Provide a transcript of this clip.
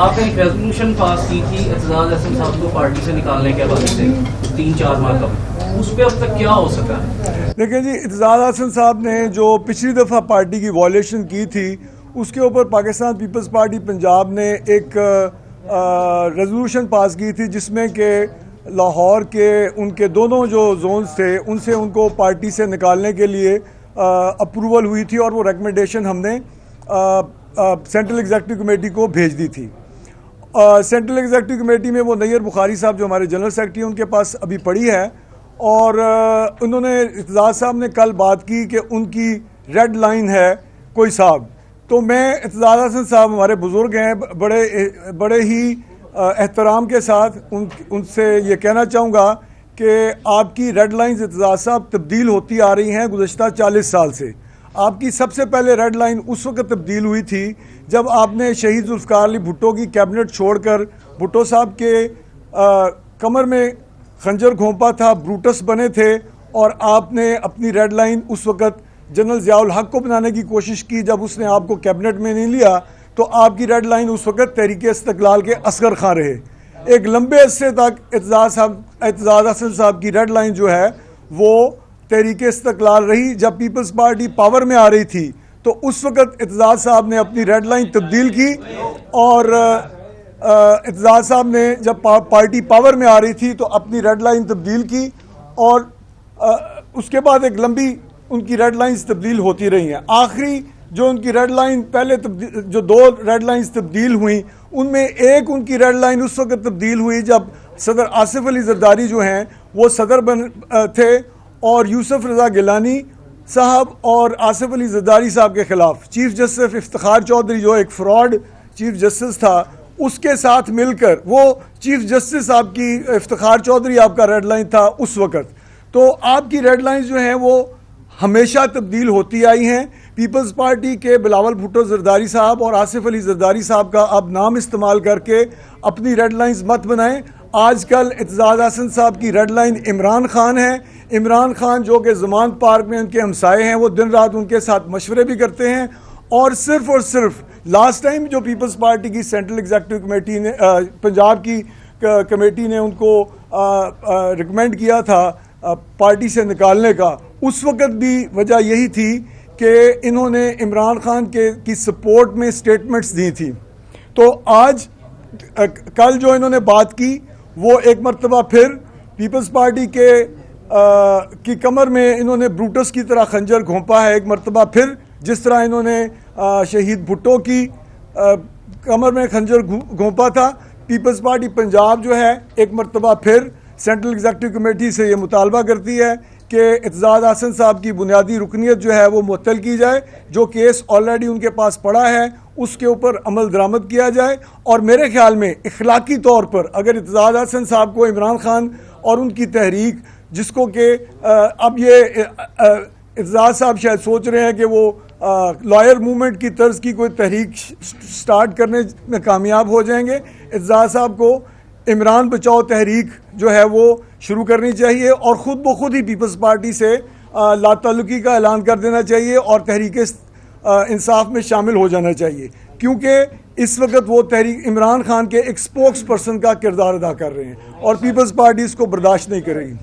آپ نے ایک ریزولوشن پاس کی تھی اعتزاز احسن صاحب کو پارٹی سے نکالنے کے حوالے سے 3-4 ماہ قبل، اس پہ اب تک کیا ہو سکا؟ دیکھیں جی، اعتزاز احسن صاحب نے جو پچھلی دفعہ پارٹی کی وائلیشن کی تھی اس کے اوپر پاکستان پیپلز پارٹی پنجاب نے ایک ریزولوشن پاس کی تھی جس میں کہ لاہور کے ان کے دونوں جو زونز تھے ان سے ان کو پارٹی سے نکالنے کے لیے اپروول ہوئی تھی، اور وہ ریکمنڈیشن ہم نے سینٹرل ایگزیکٹو کمیٹی کو بھیج دی تھی۔ سینٹرل ایگزیکٹو کمیٹی میں وہ نیر بخاری صاحب جو ہمارے جنرل سیکرٹری ہیں ان کے پاس ابھی پڑی ہے، اور انہوں نے اعتزاز صاحب نے کل بات کی کہ ان کی ریڈ لائن ہے کوئی صاحب، تو میں اعتزاز احسن صاحب ہمارے بزرگ ہیں، بڑے ہی احترام کے ساتھ ان سے یہ کہنا چاہوں گا کہ آپ کی ریڈ لائنز اعتزاز صاحب تبدیل ہوتی آ رہی ہیں گزشتہ 40 سال سے۔ آپ کی سب سے پہلے ریڈ لائن اس وقت تبدیل ہوئی تھی جب آپ نے شہید ذوالفقار علی بھٹو کی کیبنٹ چھوڑ کر بھٹو صاحب کے کمر میں خنجر گھونپا تھا، بروٹس بنے تھے، اور آپ نے اپنی ریڈ لائن اس وقت جنرل ضیاء الحق کو بنانے کی کوشش کی۔ جب اس نے آپ کو کیبنٹ میں نہیں لیا تو آپ کی ریڈ لائن اس وقت تحریک استقلال کے اصغر خان رہے۔ ایک لمبے عرصے تک اعتزاز احسن صاحب کی ریڈ لائن جو ہے وہ تحریک استقلال رہی۔ جب پیپلز پارٹی پاور میں آ رہی تھی تو اس وقت اعتزاز صاحب نے اپنی ریڈ لائن تبدیل کی، اور اعتزاز صاحب نے جب پارٹی پاور میں آ رہی تھی تو اپنی ریڈ لائن تبدیل کی، اور اس کے بعد ایک لمبی ان کی ریڈ لائنز تبدیل ہوتی رہی ہیں۔ آخری جو ان کی ریڈ لائن پہلے جو 2 ریڈ لائنز تبدیل ہوئیں ان میں ایک ان کی ریڈ لائن اس وقت تبدیل ہوئی جب صدر آصف علی زرداری جو ہیں وہ صدر تھے، اور یوسف رضا گیلانی صاحب اور آصف علی زرداری صاحب کے خلاف چیف جسٹس افتخار چودھری جو ایک فراڈ چیف جسٹس تھا اس کے ساتھ مل کر، وہ چیف جسٹس آپ کی افتخار چودھری آپ کا ریڈ لائن تھا اس وقت، تو آپ کی ریڈ لائنز جو ہیں وہ ہمیشہ تبدیل ہوتی آئی ہیں۔ پیپلز پارٹی کے بلاول بھٹو زرداری صاحب اور آصف علی زرداری صاحب کا اب نام استعمال کر کے اپنی ریڈ لائنز مت بنائیں۔ آج کل اعتزاز احسن صاحب کی ریڈ لائن عمران خان ہے۔ عمران خان جو کہ ضمانت پارک میں ان کے ہمسائے ہیں، وہ دن رات ان کے ساتھ مشورے بھی کرتے ہیں، اور صرف لاسٹ ٹائم جو پیپلز پارٹی کی سینٹرل ایگزیکٹو کمیٹی نے پنجاب کی کمیٹی نے ان کو ریکمینڈ کیا تھا پارٹی سے نکالنے کا، اس وقت بھی وجہ یہی تھی کہ انہوں نے عمران خان کی سپورٹ میں سٹیٹمنٹس دی تھی۔ تو آج کل جو انہوں نے بات کی وہ ایک مرتبہ پھر پیپلز پارٹی کی کمر میں انہوں نے بروٹس کی طرح خنجر گھونپا ہے، ایک مرتبہ پھر جس طرح انہوں نے شہید بھٹو کی کمر میں خنجر گھونپا تھا۔ پیپلز پارٹی پنجاب جو ہے ایک مرتبہ پھر سینٹرل ایگزیکٹو کمیٹی سے یہ مطالبہ کرتی ہے کہ اعتزاز احسن صاحب کی بنیادی رکنیت جو ہے وہ معطل کی جائے، جو کیس آلریڈی ان کے پاس پڑا ہے اس کے اوپر عمل درآمد کیا جائے، اور میرے خیال میں اخلاقی طور پر اگر اعتزاز احسن صاحب کو عمران خان اور ان کی تحریک، جس کو کہ اب یہ اعتزاز صاحب شاید سوچ رہے ہیں کہ وہ لائر موومنٹ کی طرز کی کوئی تحریک سٹارٹ کرنے میں کامیاب ہو جائیں گے، اعتزاز صاحب کو عمران بچاؤ تحریک جو ہے وہ شروع کرنی چاہیے، اور خود بخود ہی پیپلز پارٹی سے لا تعلقی کا اعلان کر دینا چاہیے اور تحریک انصاف میں شامل ہو جانا چاہیے، کیونکہ اس وقت وہ تحریک عمران خان کے ایک سپوکس پرسن کا کردار ادا کر رہے ہیں، اور پیپلز پارٹی اس کو برداشت نہیں کرے گی۔